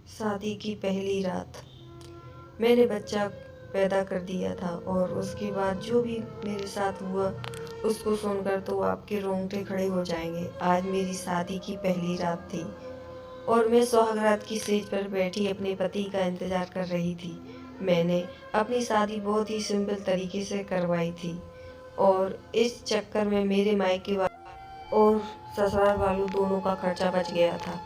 शादी की पहली रात मैंने बच्चा पैदा कर दिया था और उसके बाद जो भी मेरे साथ हुआ उसको सुनकर तो आपके रोंगटे खड़े हो जाएंगे। आज मेरी शादी की पहली रात थी और मैं सुहागरात की स्टेज पर बैठी अपने पति का इंतजार कर रही थी। मैंने अपनी शादी बहुत ही सिंपल तरीके से करवाई थी और इस चक्कर में मेरे मायके और ससुराल वालों दोनों का खर्चा बच गया था।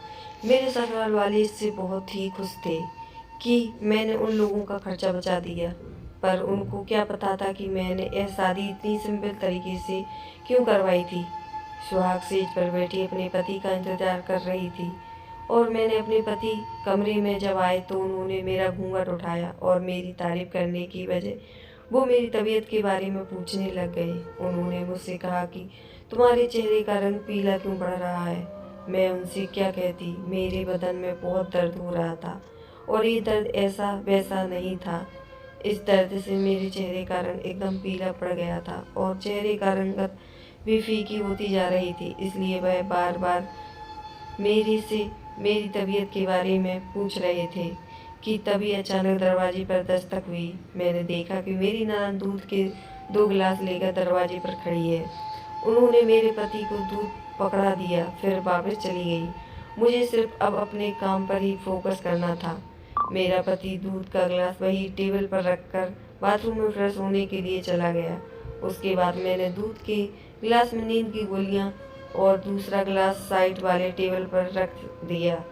मेरे ससुराल वाले इससे बहुत ही खुश थे कि मैंने उन लोगों का खर्चा बचा दिया, पर उनको क्या पता था कि मैंने यह शादी इतनी सिंपल तरीके से क्यों करवाई थी। सुहाग सेज पर बैठी अपने पति का इंतजार कर रही थी और मैंने अपने पति कमरे में जब आए तो उन्होंने मेरा घूंघट उठाया और मेरी तारीफ करने की वजह वो मेरी तबीयत के बारे में पूछने लग गए। उन्होंने मुझसे कहा कि तुम्हारे चेहरे का रंग पीला क्यों पड़ रहा है। मैं उनसे क्या कहती, मेरे बदन में बहुत दर्द हो रहा था और ये दर्द ऐसा वैसा नहीं था। इस दर्द से मेरे चेहरे का रंग एकदम पीला पड़ गया था और चेहरे का रंगत भी फीकी होती जा रही थी। इसलिए वह बार बार मेरी से मेरी तबीयत के बारे में पूछ रहे थे कि तभी अचानक दरवाजे पर दस्तक हुई। मैंने देखा कि मेरी ननान दूध के 2 गिलास लेकर दरवाजे पर खड़ी है। उन्होंने मेरे पति को दूध पकड़ा दिया, फिर वापस चली गई। मुझे सिर्फ अब अपने काम पर ही फोकस करना था। मेरा पति दूध का गिलास वही टेबल पर रखकर बाथरूम में फ्रेश होने के लिए चला गया। उसके बाद मैंने दूध के गिलास में नींद की गोलियां और दूसरा गिलास साइड वाले टेबल पर रख दिया।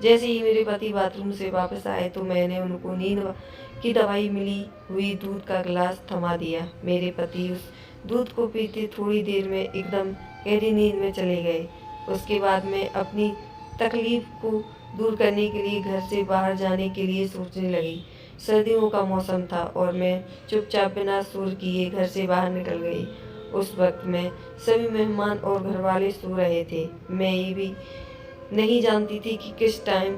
जैसे ही मेरे पति बाथरूम से वापस आए तो मैंने उनको नींद की दवाई मिली हुई दूध का गिलास थमा दिया। मेरे पति उस दूध को पीते थोड़ी देर में एकदम गहरी नींद में चले गए। उसके बाद मैं अपनी तकलीफ को दूर करने के लिए घर से बाहर जाने के लिए सोचने लगी। सर्दियों का मौसम था और मैं चुपचाप बिना शोर किए घर से बाहर निकल गई। उस वक्त में सभी मेहमान और घरवाले सो रहे थे। मैं ये भी नहीं जानती थी कि किस टाइम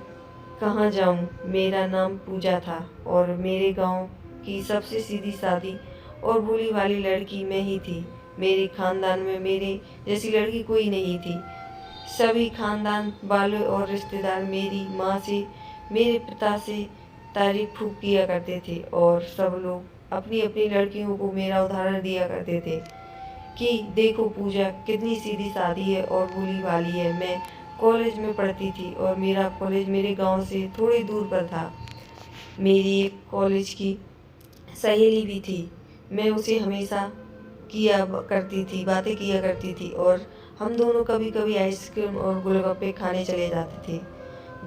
कहाँ जाऊँ। मेरा नाम पूजा था और मेरे गांव की सबसे सीधी सादी और भोली वाली लड़की मैं ही थी। मेरे खानदान में मेरे जैसी लड़की कोई नहीं थी। सभी खानदान वाले और रिश्तेदार मेरी माँ से, मेरे पिता से तारीफ खूब किया करते थे और सब लोग अपनी अपनी लड़कियों को मेरा उदाहरण दिया करते थे कि देखो पूजा कितनी सीधी सादी है और भोली भाली है। मैं कॉलेज में पढ़ती थी और मेरा कॉलेज मेरे गांव से थोड़ी दूर पर था। मेरी एक कॉलेज की सहेली भी थी। मैं उसे हमेशा बातें किया करती थी और हम दोनों कभी कभी आइसक्रीम और गोलगप्पे खाने चले जाते थे।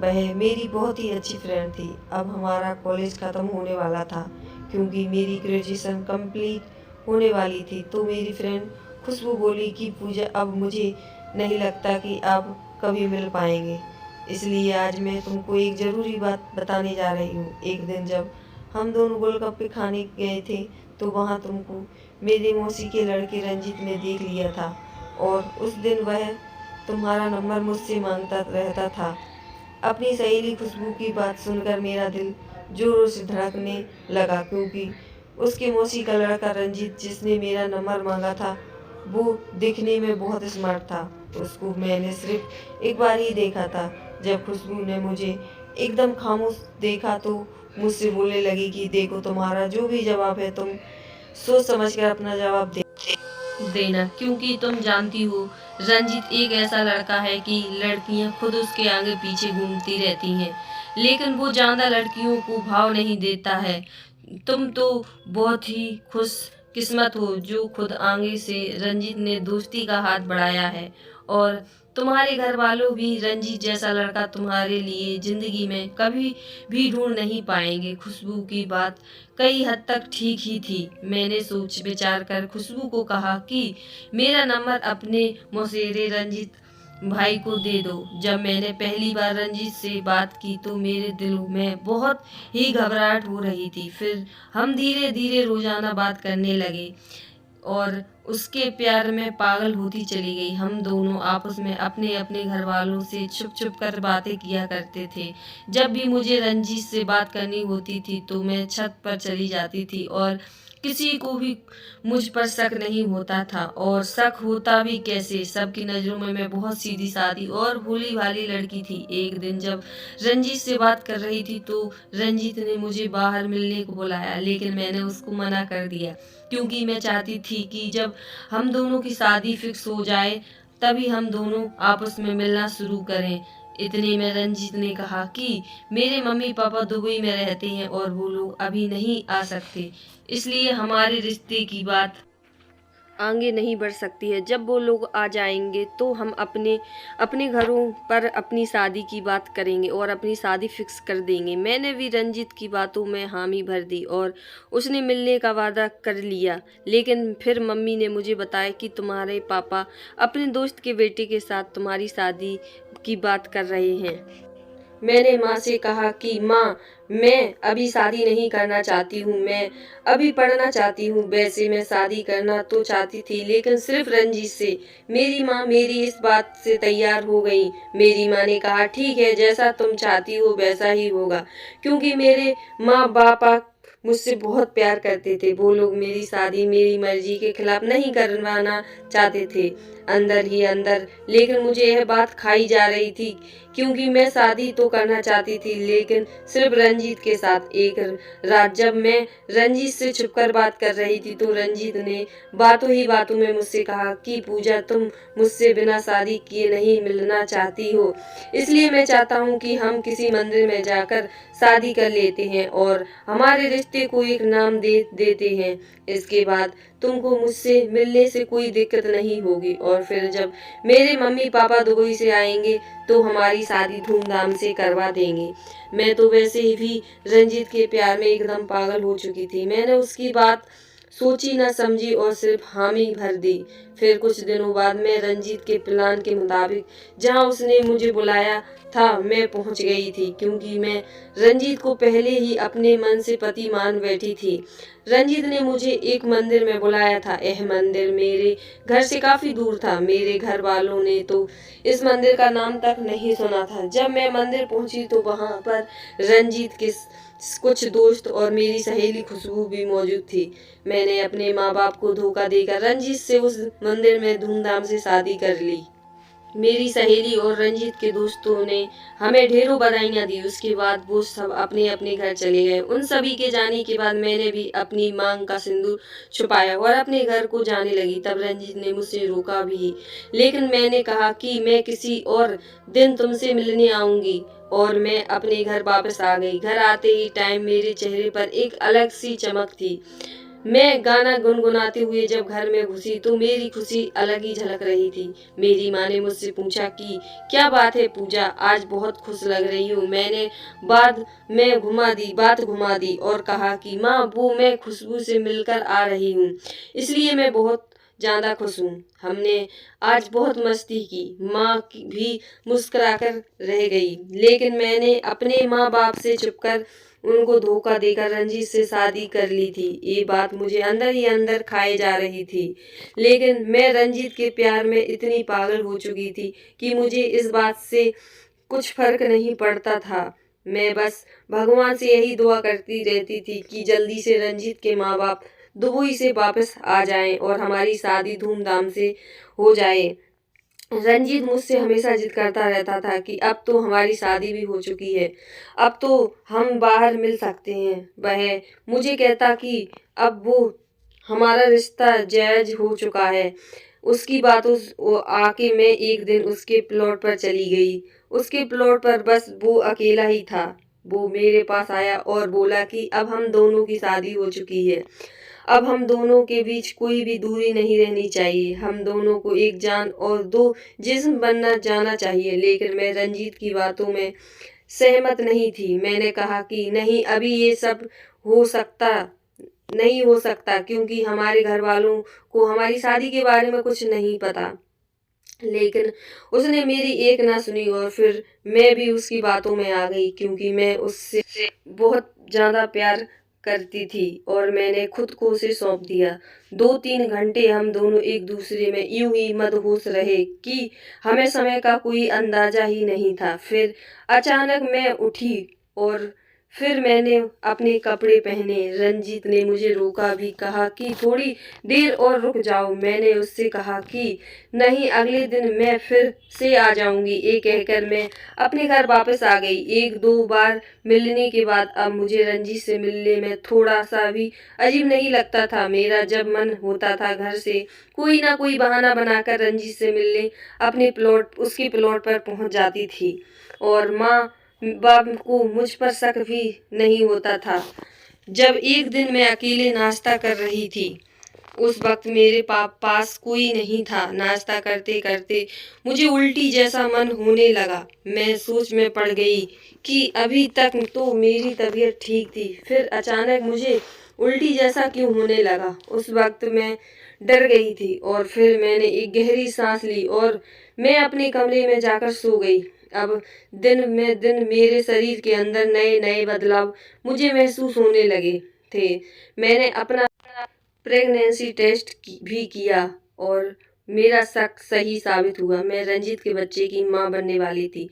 वह मेरी बहुत ही अच्छी फ्रेंड थी। अब हमारा कॉलेज ख़त्म होने वाला था क्योंकि मेरी ग्रेजुएशन कंप्लीट होने वाली थी। तो मेरी फ्रेंड खुशबू बोली कि पूजा अब मुझे नहीं लगता कि आप कभी मिल पाएंगे, इसलिए आज मैं तुमको एक ज़रूरी बात बताने जा रही हूँ। एक दिन जब हम दोनों गोलगप्पे खाने गए थे तो वहाँ तुमको मेरे मौसी के लड़के रंजीत ने देख लिया था और उस दिन वह तुम्हारा नंबर मुझसे मांगता रहता था। अपनी सहेली खुशबू की बात सुनकर मेरा दिल जोरों से धड़कने लगा क्योंकि उसके मौसी का लड़का रंजीत जिसने मेरा नंबर मांगा था वो दिखने में बहुत स्मार्ट था। उसको मैंने सिर्फ एक बार ही देखा था। जब खुशबू ने मुझे एकदम खामोश देखा तो मुझसे बोलने लगी कि देखो तुम्हारा जो भी जवाब है तुम सोच समझ कर अपना जवाब देना, क्योंकि तुम जानती हो रंजीत एक ऐसा लड़का है कि लड़कियां खुद उसके आगे पीछे घूमती रहती हैं, लेकिन वो ज्यादा लड़कियों को भाव नहीं देता है। तुम तो बहुत ही खुश किस्मत हो जो खुद आगे से रंजीत ने दोस्ती का हाथ बढ़ाया है और तुम्हारे घर वालों भी रंजीत जैसा लड़का तुम्हारे लिए जिंदगी में कभी भी ढूंढ नहीं पाएंगे। खुशबू की बात कई हद तक ठीक ही थी। मैंने सोच विचार कर खुशबू को कहा कि मेरा नंबर अपने मौसेरे रंजीत भाई को दे दो। जब मैंने पहली बार रंजीत से बात की तो मेरे दिल में बहुत ही घबराहट हो रही थी। फिर हम धीरे धीरे रोजाना बात करने लगे और उसके प्यार में पागल होती चली गई। हम दोनों आपस में अपने अपने घर वालों से छुप छुप कर बातें किया करते थे। जब भी मुझे रंजीत से बात करनी होती थी तो मैं छत पर चली जाती थी और किसी को भी मुझ पर शक नहीं होता था, और शक होता भी कैसे, सबकी नज़रों में मैं बहुत सीधी सादी और भोली भाली लड़की थी। एक दिन जब रंजीत से बात कर रही थी तो रंजीत ने मुझे बाहर मिलने को बुलाया, लेकिन मैंने उसको मना कर दिया, क्योंकि मैं चाहती थी कि जब हम दोनों की शादी फिक्स हो जाए तभी हम दोनों आपस में मिलना शुरू करें। इतने में रंजीत ने कहा कि मेरे मम्मी पापा दुबई में रहते हैं और वो लोग अभी नहीं आ सकते, इसलिए हमारे रिश्ते की बात आगे नहीं बढ़ सकती है। जब वो लोग आ जाएंगे तो हम अपने अपने घरों पर अपनी शादी की बात करेंगे और अपनी शादी फिक्स कर देंगे। मैंने भी रंजीत की बातों में हामी भर दी और उसने मिलने का वादा कर लिया। लेकिन फिर मम्मी ने मुझे बताया कि तुम्हारे पापा अपने दोस्त के बेटे के साथ तुम्हारी शादी की बात कर रहे हैं। मैंने माँ से कहा कि माँ, मैं अभी शादी नहीं करना चाहती हूँ, मैं अभी पढ़ना चाहती हूँ। वैसे मैं शादी करना तो चाहती थी, लेकिन सिर्फ रंजीत से। मेरी माँ मेरी इस बात से तैयार हो गई। मेरी माँ ने कहा ठीक है, जैसा तुम चाहती हो वैसा ही होगा, क्योंकि मेरे माँ बापा मुझसे बहुत प्यार करते थे। वो लोग मेरी शादी मेरी मर्जी के खिलाफ नहीं करवाना चाहते थे अंदर ही अंदर, लेकिन मुझे यह बात खाई जा रही थी, क्योंकि मैं शादी तो करना चाहती थी, लेकिन सिर्फ रंजीत के साथ। एक रात जब मैं रंजीत से छुपकर बात कर रही थी तो रंजीत ने बातों ही बातों में मुझसे कहा कि पूजा, तुम मुझसे बिना शादी किए नहीं मिलना चाहती हो, इसलिए मैं चाहता हूँ कि हम किसी मंदिर में जाकर शादी कर लेते हैं और हमारे रिश्ते को एक नाम दे देते हैं। इसके बाद तुमको मुझसे मिलने से कोई दिक्कत नहीं होगी, और फिर जब मेरे मम्मी पापा दुबई से आएंगे तो हमारी शादी धूमधाम से करवा देंगे। मैं तो वैसे ही भी रंजीत के प्यार में एकदम पागल हो चुकी थी। मैंने उसकी बात सोची न समझी और सिर्फ हामी भर दी। फिर कुछ दिनों बाद मैं रंजीत के प्लान के मुताबिक जहां उसने मुझे बुलाया था मैं पहुंच गई थी, क्योंकि मैं रंजीत को पहले ही अपने मन से पति मान बैठी थी। रंजीत ने मुझे एक मंदिर में बुलाया था। यह मंदिर मेरे घर से काफी दूर था। मेरे घर वालों ने तो इस मंदिर का नाम तक नहीं सुना था। जब मैं मंदिर पहुंची तो वहां पर रंजीत के कुछ दोस्त और मेरी सहेली खुशबू भी मौजूद थी। मैंने अपने माँ बाप को धोखा देकर रंजीत से उस मंदिर में धूमधाम से शादी कर ली। मेरी सहेली और रंजीत के दोस्तों ने हमें ढेरों बधाइयाँ दी। उसके बाद वो सब अपने अपने घर चले गए। उन सभी के जाने के बाद मैंने भी अपनी मांग का सिंदूर छुपाया और अपने घर को जाने लगी। तब रंजीत ने मुझसे रोका भी, लेकिन मैंने कहा कि मैं किसी और दिन तुमसे मिलने आऊंगी, और मैं अपने घर वापस आ गई। घर आते ही टाइम मेरे चेहरे पर एक अलग सी चमक थी। मैं गाना गुनगुनाते हुए जब घर में घुसी तो मेरी खुशी अलग ही झलक रही थी। मेरी माँ ने मुझसे पूछा कि क्या बात है पूजा, आज बहुत खुश लग रही हो। मैंने बात घुमा दी और कहा कि माँ, वो मैं खुशबू से मिलकर आ रही हूँ, इसलिए मैं बहुत ज्यादा खुश हूँ। हमने आज बहुत मस्ती की। माँ भी मुस्कुराकर रह गई, लेकिन मैंने अपने माँ बाप से छुपकर उनको धोखा देकर रंजीत से शादी कर ली थी। ये बात मुझे अंदर ही अंदर खाए जा रही थी, लेकिन मैं रंजीत के प्यार में इतनी पागल हो चुकी थी कि मुझे इस बात से कुछ फर्क नहीं पड़ता था। मैं बस भगवान से यही दुआ करती रहती थी कि जल्दी से रंजीत के माँ बाप दुबई से वापस आ जाएं और हमारी शादी धूमधाम से हो जाए। रंजीत मुझसे हमेशा जिद करता रहता था कि अब तो हमारी शादी भी हो चुकी है, अब तो हम बाहर मिल सकते हैं। वह मुझे कहता कि अब वो हमारा रिश्ता जायज हो चुका है। उसकी बातों आके मैं एक दिन उसके प्लॉट पर चली गई। उसके प्लॉट पर बस वो अकेला ही था। वो मेरे पास आया और बोला कि अब हम दोनों की शादी हो चुकी है, अब हम दोनों के बीच कोई भी दूरी नहीं रहनी चाहिए, हम दोनों को एक जान और दो जिस्म बनना जाना चाहिए। लेकिन मैं रंजीत की बातों में सहमत नहीं थी। मैंने कहा कि नहीं, अभी ये सब हो सकता नहीं हो सकता, क्योंकि हमारे घर वालों को हमारी शादी के बारे में कुछ नहीं पता। लेकिन उसने मेरी एक ना सुनी और फिर मैं भी उसकी बातों में आ गई, क्योंकि मैं उससे बहुत ज्यादा प्यार करती थी और मैंने खुद को उसे सौंप दिया। 2-3 घंटे हम दोनों एक दूसरे में यूं ही मदहोश रहे कि हमें समय का कोई अंदाजा ही नहीं था। फिर अचानक मैं उठी और फिर मैंने अपने कपड़े पहने। रंजीत ने मुझे रोका भी, कहा कि थोड़ी देर और रुक जाओ। मैंने उससे कहा कि नहीं, अगले दिन मैं फिर से आ जाऊंगी। ये कहकर मैं अपने घर वापस आ गई। एक दो बार मिलने के बाद अब मुझे रंजीत से मिलने में थोड़ा सा भी अजीब नहीं लगता था। मेरा जब मन होता था घर से कोई ना कोई बहाना बनाकर रंजीत से मिलने उसके प्लॉट पर पहुंच जाती थी, और माँ बाप को मुझ पर शक भी नहीं होता था। जब एक दिन मैं अकेले नाश्ता कर रही थी, उस वक्त मेरे पास कोई नहीं था। नाश्ता करते करते मुझे उल्टी जैसा मन होने लगा। मैं सोच में पड़ गई कि अभी तक तो मेरी तबीयत ठीक थी, फिर अचानक मुझे उल्टी जैसा क्यों होने लगा। उस वक्त मैं डर गई थी, और फिर मैंने एक गहरी सांस ली और मैं अपने कमरे में जाकर सो गई। अब दिन में दिन मेरे शरीर के अंदर नए नए बदलाव मुझे महसूस होने लगे थे। मैंने अपना प्रेगनेंसी टेस्ट भी किया, और मेरा शक सही साबित हुआ। मैं रंजीत के बच्चे की मां बनने वाली थी।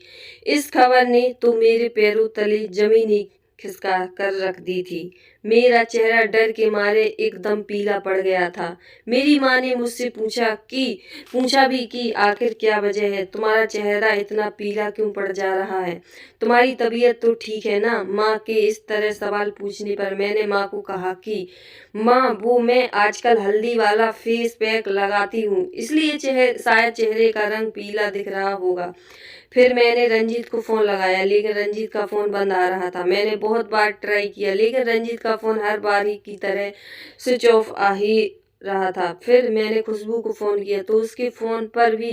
इस खबर ने तो मेरे पैरों तले जमीन ही खिसका कर रख दी थी। मेरा चेहरा डर के मारे एकदम पीला पड़ गया था। मेरी माँ ने मुझसे पूछा भी कि आखिर क्या वजह है, तुम्हारा चेहरा इतना पीला क्यों पड़ जा रहा है, तुम्हारी तबीयत तो ठीक है ना। माँ के इस तरह सवाल पूछने पर मैंने माँ को कहा कि माँ, वो मैं आजकल हल्दी वाला फेस पैक लगाती हूँ, इसलिए शायद चेहरे का रंग पीला दिख रहा होगा। फिर मैंने रंजीत को फोन लगाया, लेकिन रंजीत का फोन बंद आ रहा था। मैंने बहुत बार ट्राई किया, लेकिन रंजीत का फोन हर बार ही की तरह स्विच ऑफ आ ही रहा था। फिर मैंने खुशबू को फोन किया तो उसके फोन पर भी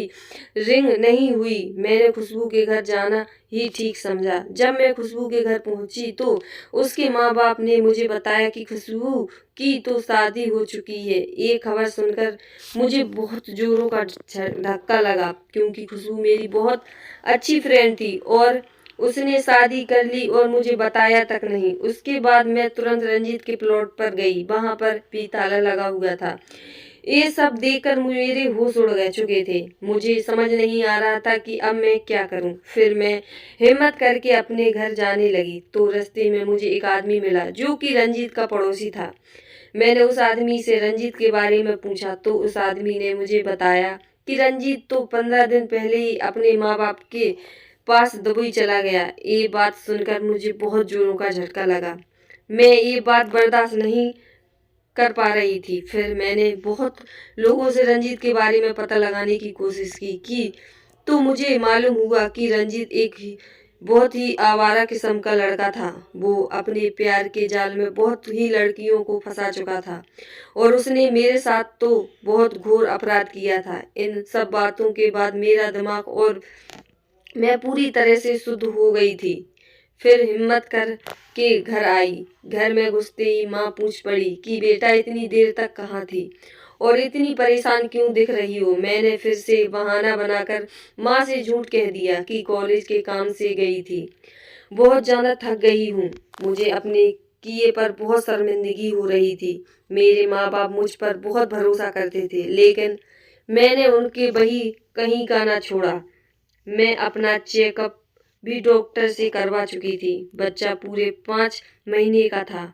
रिंग नहीं हुई। मैंने खुशबू के घर जाना ही ठीक समझा। जब मैं खुशबू के घर पहुंची तो उसके माँ बाप ने मुझे बताया कि खुशबू की तो शादी हो चुकी है। ये खबर सुनकर मुझे बहुत जोरों का धक्का लगा, क्योंकि खुशबू मेरी बहुत अच्छी फ्रेंड थी और उसने शादी कर ली और मुझे बताया तक नहीं। उसके बाद मैं तुरंत रंजीत के प्लॉट पर गई, वहां पर भी ताला लगा हुआ था। ये सब देखकर मेरे होश उड़ गए चुके थे। मुझे समझ नहीं आ रहा था कि अब मैं क्या करूं। फिर मैं हिम्मत करके अपने घर जाने लगी तो रास्ते में मुझे एक आदमी मिला जो कि रंजीत का पड़ोसी था। मैंने उस आदमी से रंजीत के बारे में पूछा तो उस आदमी ने मुझे बताया कि रंजीत तो 15 दिन पहले ही अपने माँ बाप के पास दुबई चला गया। ये बात सुनकर मुझे बहुत जोरों का झटका लगा। मैं ये बात बर्दाश्त नहीं कर पा रही थी। फिर मैंने बहुत लोगों से रंजीत के बारे में पता लगाने की कोशिश की तो मुझे मालूम हुआ कि रंजीत बहुत ही आवारा किस्म का लड़का था। वो अपने प्यार के जाल में बहुत ही लड़कियों को फंसा चुका था, और उसने मेरे साथ तो बहुत घोर अपराध किया था। इन सब बातों के बाद मेरा दिमाग और मैं पूरी तरह से शुद्ध हो गई थी। फिर हिम्मत कर के घर आई। घर में घुसते ही माँ पूछ पड़ी कि बेटा इतनी देर तक कहाँ थी और इतनी परेशान क्यों दिख रही हो। मैंने फिर से बहाना बनाकर माँ से झूठ कह दिया कि कॉलेज के काम से गई थी, बहुत ज्यादा थक गई हूँ। मुझे अपने किए पर बहुत शर्मिंदगी हो रही थी। मेरे माँ बाप मुझ पर बहुत भरोसा करते थे, लेकिन मैंने उनके वही कहीं का ना छोड़ा। मैं अपना चेकअप भी डॉक्टर से करवा चुकी थी। बच्चा पूरे 5 महीने का था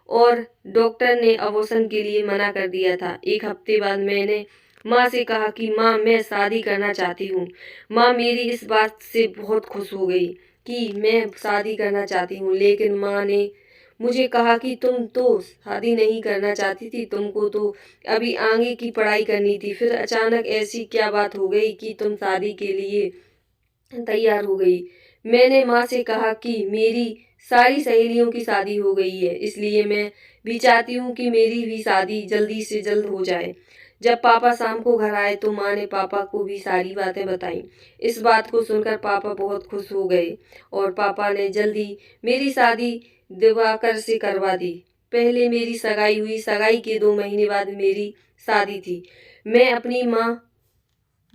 और डॉक्टर ने अबॉर्शन के लिए मना कर दिया था। एक हफ्ते बाद मैंने माँ से कहा कि माँ, मैं शादी करना चाहती हूँ। माँ मेरी इस बात से बहुत खुश हो गई कि मैं शादी करना चाहती हूँ, लेकिन माँ ने मुझे कहा कि तुम तो शादी नहीं करना चाहती थी, तुमको तो अभी आगे की पढ़ाई करनी थी। फिर अचानक ऐसी क्या बात हो गई कि तुम शादी के लिए तैयार हो गई। मैंने माँ से कहा कि मेरी सारी सहेलियों की शादी हो गई है, इसलिए मैं भी चाहती हूँ कि मेरी भी शादी जल्दी से जल्द हो जाए। जब पापा शाम को घर आए तो माँ ने पापा को भी सारी बातें बताई। इस बात को सुनकर पापा बहुत खुश हो गए और पापा ने जल्दी मेरी शादी दिवाकर से करवा दी। पहले मेरी सगाई हुई, सगाई के 2 महीने बाद मेरी शादी थी। मैं अपनी माँ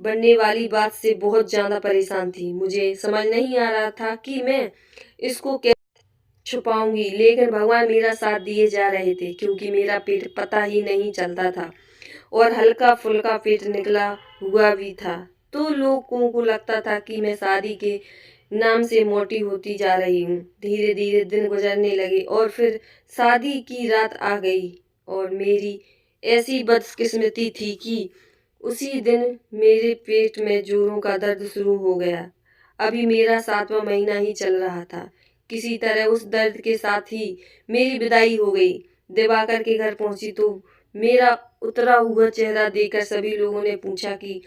बनने वाली बात से बहुत ज्यादा परेशान थी। मुझे समझ नहीं आ रहा था कि मैं इसको कैसे छुपाऊंगी, लेकिन भगवान मेरा साथ दिए जा रहे थे, क्योंकि मेरा पेट पता ही नहीं चलता था और हल्का फुल्का पेट निकला हुआ भी था। तो लोगों को लगता था कि मैं शादी के नाम से मोटी होती जा रही हूँ। धीरे धीरे दिन गुजरने लगे और फिर शादी की रात आ गई और मेरी ऐसी बदकिस्मती थी कि उसी दिन मेरे पेट में जोरों का दर्द शुरू हो गया। अभी मेरा 7वां महीना ही चल रहा था। किसी तरह उस दर्द के साथ ही मेरी विदाई हो गई। दिवाकर के घर पहुंची तो मेरा उतरा हुआ चेहरा देखकर सभी लोगों ने पूछा कि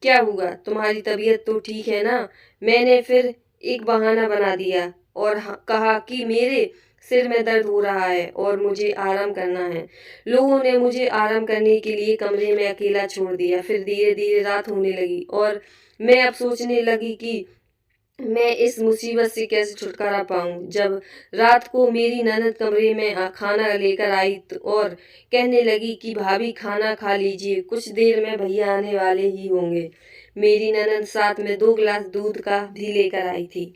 क्या हुआ, तुम्हारी तबीयत तो ठीक है ना। मैंने फिर एक बहाना बना दिया और कहा कि मेरे सिर में दर्द हो रहा है और मुझे आराम करना है। लोगों ने मुझे आराम करने के लिए कमरे में अकेला छोड़ दिया। फिर धीरे धीरे रात होने लगी और मैं अब सोचने लगी कि मैं इस मुसीबत से कैसे छुटकारा पाऊं। जब रात को मेरी ननद कमरे में खाना लेकर आई और कहने लगी कि भाभी खाना खा लीजिए, कुछ देर में भैया आने वाले ही होंगे। मेरी ननद साथ में 2 गिलास दूध का भी लेकर आई थी।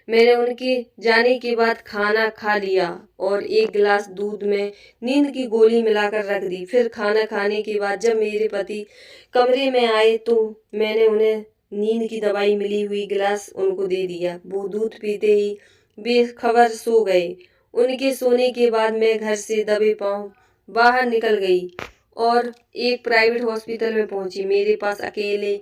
मैंने उनके जाने के बाद खाना खा लिया और 1 गिलास दूध में नींद की गोली मिलाकर रख दी। फिर खाना खाने के बाद जब मेरे पति कमरे में आए तो मैंने उन्हें नींद की दवाई मिली हुई गिलास उनको दे दिया। वो दूध पीते ही बेखबर सो गए। उनके सोने के बाद मैं घर से दबे पांव बाहर निकल गई और एक प्राइवेट हॉस्पिटल में पहुंची। मेरे पास अकेले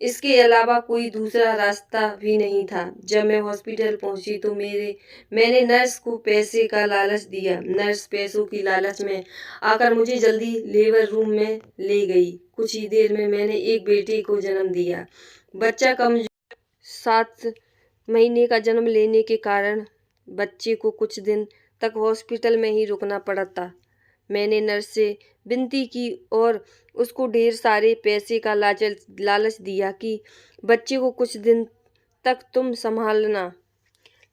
इसके अलावा कोई दूसरा रास्ता भी नहीं था। जब मैं हॉस्पिटल पहुंची तो मैंने नर्स को पैसे का लालच दिया। नर्स पैसों की लालच में आकर मुझे जल्दी लेबर रूम में ले गई। कुछ ही देर में मैंने एक बेटे को जन्म दिया। बच्चा कमजोर 7 महीने का जन्म लेने के कारण बच्चे को कुछ दिन तक हॉस्पिटल में ही रुकना पड़ा था। मैंने नर्स से विनती की और उसको ढेर सारे पैसे का लालच दिया कि बच्चे को कुछ दिन तक तुम संभालना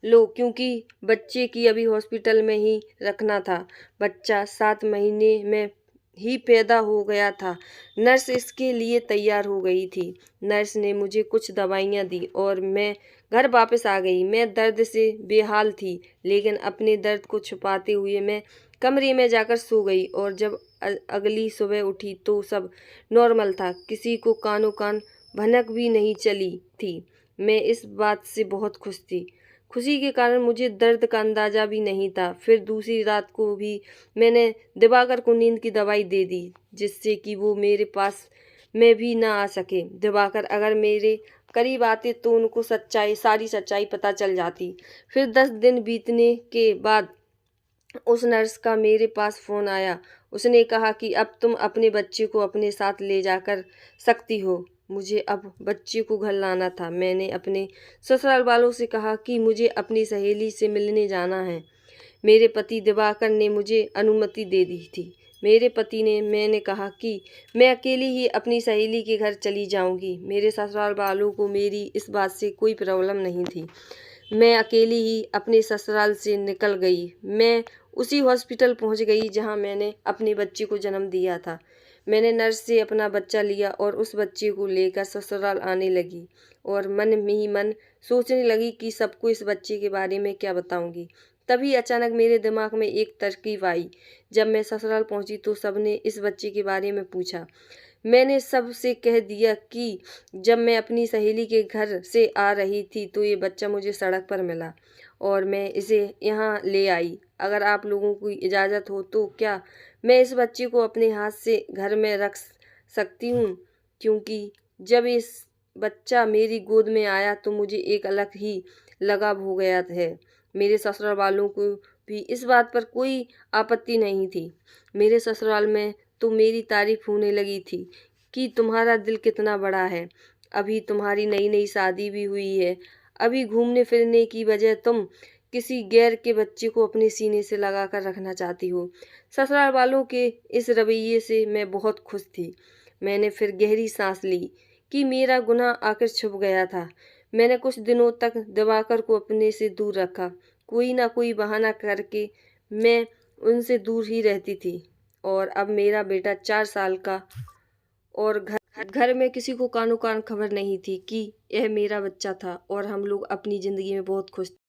लो, क्योंकि बच्चे की अभी हॉस्पिटल में ही रखना था। बच्चा 7 महीने में ही पैदा हो गया था। नर्स इसके लिए तैयार हो गई थी। नर्स ने मुझे कुछ दवाइयाँ दी और मैं घर वापस आ गई। मैं दर्द से बेहाल थी, लेकिन अपने दर्द को छुपाते हुए मैं कमरे में जाकर सो गई और जब अगली सुबह उठी तो सब नॉर्मल था। किसी को कानो कान भनक भी नहीं चली थी। मैं इस बात से बहुत खुश थी। खुशी के कारण मुझे दर्द का अंदाजा भी नहीं था। फिर दूसरी रात को भी मैंने दिवाकर को नींद की दवाई दे दी, जिससे कि वो मेरे पास में भी ना आ सके। दिवाकर अगर मेरे करीब आते तो उनको सारी सच्चाई पता चल जाती। फिर 10 दिन बीतने के बाद उस नर्स का मेरे पास फ़ोन आया। उसने कहा कि अब तुम अपने बच्चे को अपने साथ ले जाकर सकती हो। मुझे अब बच्चे को घर लाना था। मैंने अपने ससुराल वालों से कहा कि मुझे अपनी सहेली से मिलने जाना है। मेरे पति दिवाकर ने मुझे अनुमति दे दी थी। मैंने कहा कि मैं अकेली ही अपनी सहेली के घर चली जाऊंगी। मेरे ससुराल वालों को मेरी इस बात से कोई प्रॉब्लम नहीं थी। मैं अकेली ही अपने ससुराल से निकल गई। मैं उसी हॉस्पिटल पहुंच गई जहां मैंने अपने बच्चे को जन्म दिया था। मैंने नर्स से अपना बच्चा लिया और उस बच्चे को लेकर ससुराल आने लगी और मन में ही मन सोचने लगी कि सबको इस बच्चे के बारे में क्या बताऊंगी। तभी अचानक मेरे दिमाग में एक तरकीब आई। जब मैं ससुराल पहुंची तो सबने इस बच्चे के बारे में पूछा। मैंने सबसे कह दिया कि जब मैं अपनी सहेली के घर से आ रही थी तो ये बच्चा मुझे सड़क पर मिला और मैं इसे यहाँ ले आई। अगर आप लोगों की इजाज़त हो तो क्या मैं इस बच्चे को अपने हाथ से घर में रख सकती हूँ, क्योंकि जब इस बच्चा मेरी गोद में आया तो मुझे एक अलग ही लगाव हो गया है। मेरे ससुराल वालों को भी इस बात पर कोई आपत्ति नहीं थी। मेरे ससुराल में तो मेरी तारीफ होने लगी थी कि तुम्हारा दिल कितना बड़ा है। अभी तुम्हारी नई नई शादी भी हुई है। अभी घूमने फिरने की बजाय तुम किसी गैर के बच्चे को अपने सीने से लगा कर रखना चाहती हो। ससुराल वालों के इस रवैये से मैं बहुत खुश थी। मैंने फिर गहरी सांस ली कि मेरा गुनाह आखिर छुप गया था। मैंने कुछ दिनों तक दिवाकर को अपने से दूर रखा। कोई ना कोई बहाना करके मैं उनसे दूर ही रहती थी। और अब मेरा बेटा 4 साल का और घर में किसी को कानो कान खबर नहीं थी कि यह मेरा बच्चा था और हम लोग अपनी ज़िंदगी में बहुत खुश थे।